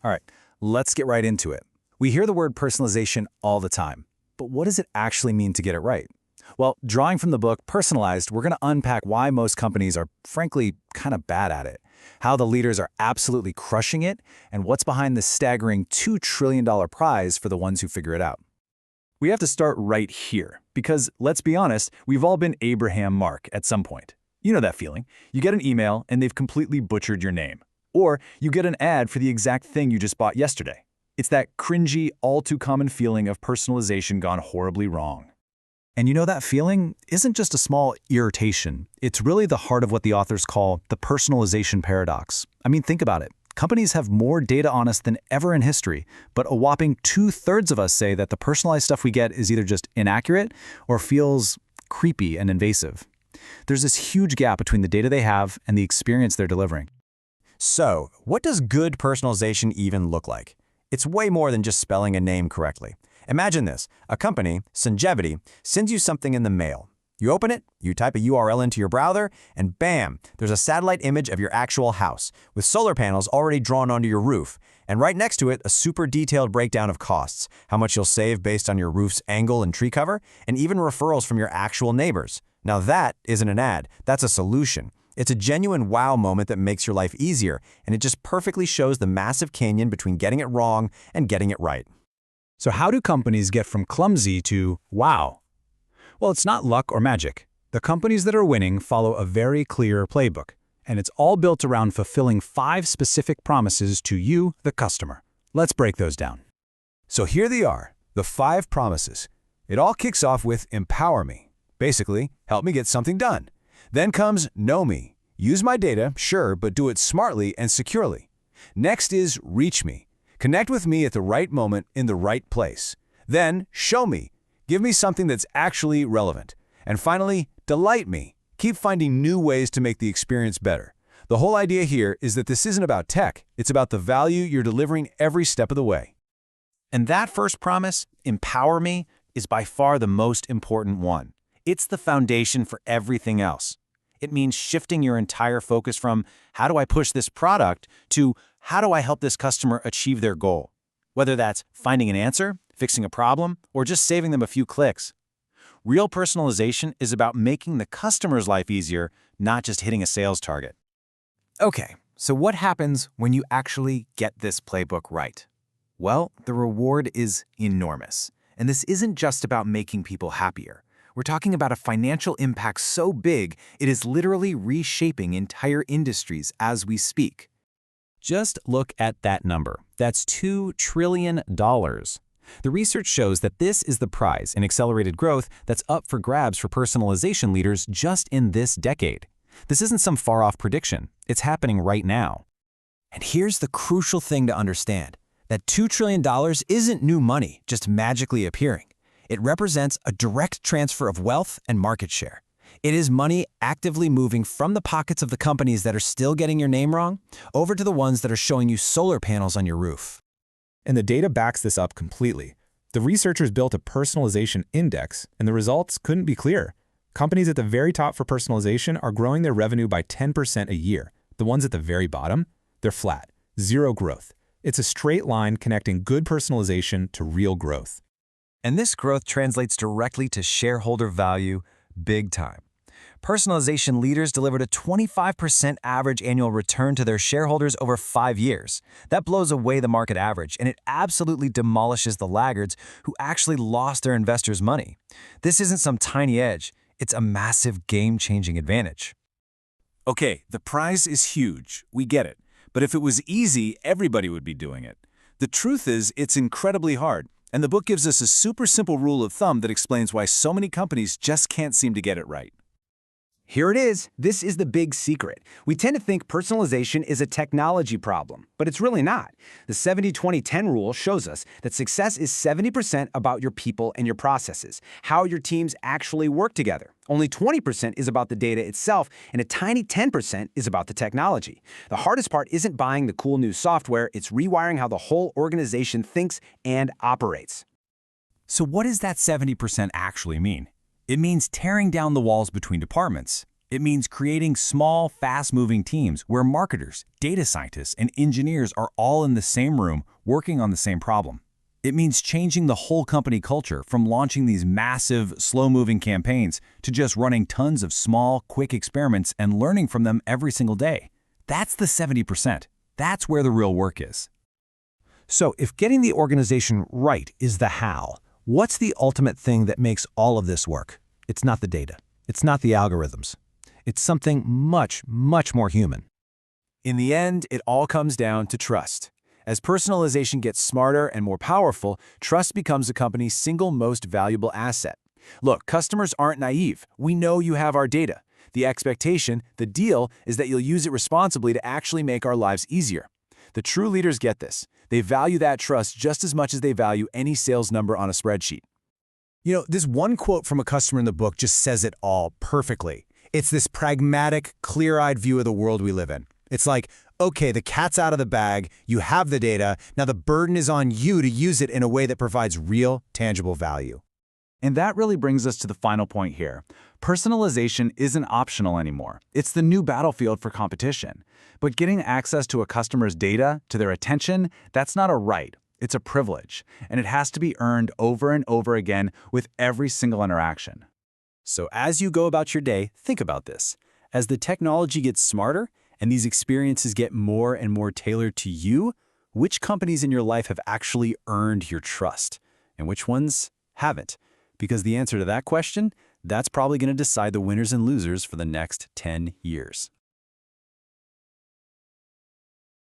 All right, let's get right into it. We hear the word personalization all the time, but what does it actually mean to get it right? Well, drawing from the book Personalized, we're going to unpack why most companies are, frankly, kind of bad at it, how the leaders are absolutely crushing it, and what's behind the staggering $2 trillion prize for the ones who figure it out. We have to start right here, because, let's be honest, we've all been Abraham Mark at some point. You know that feeling. You get an email and they've completely butchered your name. Or you get an ad for the exact thing you just bought yesterday. It's that cringy, all-too-common feeling of personalization gone horribly wrong. And you know that feeling isn't just a small irritation. It's really the heart of what the authors call the personalization paradox. I mean, think about it. Companies have more data on us than ever in history, but a whopping 2/3 of us say that the personalized stuff we get is either just inaccurate or feels creepy and invasive. There's this huge gap between the data they have and the experience they're delivering. So, what does good personalization even look like? It's way more than just spelling a name correctly. Imagine this. A company, Sungevity, sends you something in the mail. You open it, you type a URL into your browser, and bam, there's a satellite image of your actual house, with solar panels already drawn onto your roof, and right next to it, a super detailed breakdown of costs, how much you'll save based on your roof's angle and tree cover, and even referrals from your actual neighbors. Now that isn't an ad, that's a solution. It's a genuine wow moment that makes your life easier, and it just perfectly shows the massive canyon between getting it wrong and getting it right. So how do companies get from clumsy to wow? Well, it's not luck or magic. The companies that are winning follow a very clear playbook, and it's all built around fulfilling 5 specific promises to you, the customer. Let's break those down. So here they are, the 5 promises. It all kicks off with empower me. Basically, help me get something done. Then comes know me. Use my data, sure, but do it smartly and securely. Next is reach me. Connect with me at the right moment in the right place. Then show me. Give me something that's actually relevant. And finally, delight me. Keep finding new ways to make the experience better. The whole idea here is that this isn't about tech. It's about the value you're delivering every step of the way. And that first promise, empower me, is by far the most important one. It's the foundation for everything else. It means shifting your entire focus from how do I push this product to how do I help this customer achieve their goal? Whether that's finding an answer, fixing a problem, or just saving them a few clicks. Real personalization is about making the customer's life easier, not just hitting a sales target. Okay, so what happens when you actually get this playbook right? Well, the reward is enormous. And this isn't just about making people happier. We're talking about a financial impact so big, it is literally reshaping entire industries as we speak. Just look at that number. That's $2 trillion. The research shows that this is the prize in accelerated growth that's up for grabs for personalization leaders just in this decade. This isn't some far-off prediction. It's happening right now. And here's the crucial thing to understand. That $2 trillion isn't new money just magically appearing. It represents a direct transfer of wealth and market share. It is money actively moving from the pockets of the companies that are still getting your name wrong over to the ones that are showing you solar panels on your roof. And the data backs this up completely. The researchers built a personalization index, and the results couldn't be clearer. Companies at the very top for personalization are growing their revenue by 10% a year. The ones at the very bottom, they're flat, zero growth. It's a straight line connecting good personalization to real growth. And this growth translates directly to shareholder value big time. Personalization leaders delivered a 25% average annual return to their shareholders over 5 years. That blows away the market average, and it absolutely demolishes the laggards who actually lost their investors' money. This isn't some tiny edge. It's a massive game-changing advantage. Okay, the prize is huge. We get it. But if it was easy, everybody would be doing it. The truth is, it's incredibly hard. And the book gives us a super simple rule of thumb that explains why so many companies just can't seem to get it right. Here it is. This is the big secret. We tend to think personalization is a technology problem, but it's really not. The 70-20-10 rule shows us that success is 70% about your people and your processes, how your teams actually work together. Only 20% is about the data itself, and a tiny 10% is about the technology. The hardest part isn't buying the cool new software, it's rewiring how the whole organization thinks and operates. So what does that 70% actually mean? It means tearing down the walls between departments. It means creating small, fast-moving teams where marketers, data scientists, and engineers are all in the same room working on the same problem. It means changing the whole company culture from launching these massive, slow-moving campaigns to just running tons of small, quick experiments and learning from them every single day. That's the 70%. That's where the real work is. So if getting the organization right is the how, what's the ultimate thing that makes all of this work? It's not the data. It's not the algorithms. It's something much, much more human. In the end, it all comes down to trust. As personalization gets smarter and more powerful, trust becomes a company's single most valuable asset. Look, customers aren't naive. We know you have our data. The expectation, the deal, is that you'll use it responsibly to actually make our lives easier. The true leaders get this. They value that trust just as much as they value any sales number on a spreadsheet. You know, this one quote from a customer in the book just says it all perfectly. It's this pragmatic, clear-eyed view of the world we live in. It's like, okay, the cat's out of the bag, you have the data, now the burden is on you to use it in a way that provides real, tangible value. And that really brings us to the final point here. Personalization isn't optional anymore. It's the new battlefield for competition. But getting access to a customer's data, to their attention, that's not a right. It's a privilege. And it has to be earned over and over again with every single interaction. So as you go about your day, think about this. As the technology gets smarter and these experiences get more and more tailored to you, which companies in your life have actually earned your trust? And which ones haven't? Because the answer to that question, that's probably going to decide the winners and losers for the next 10 years.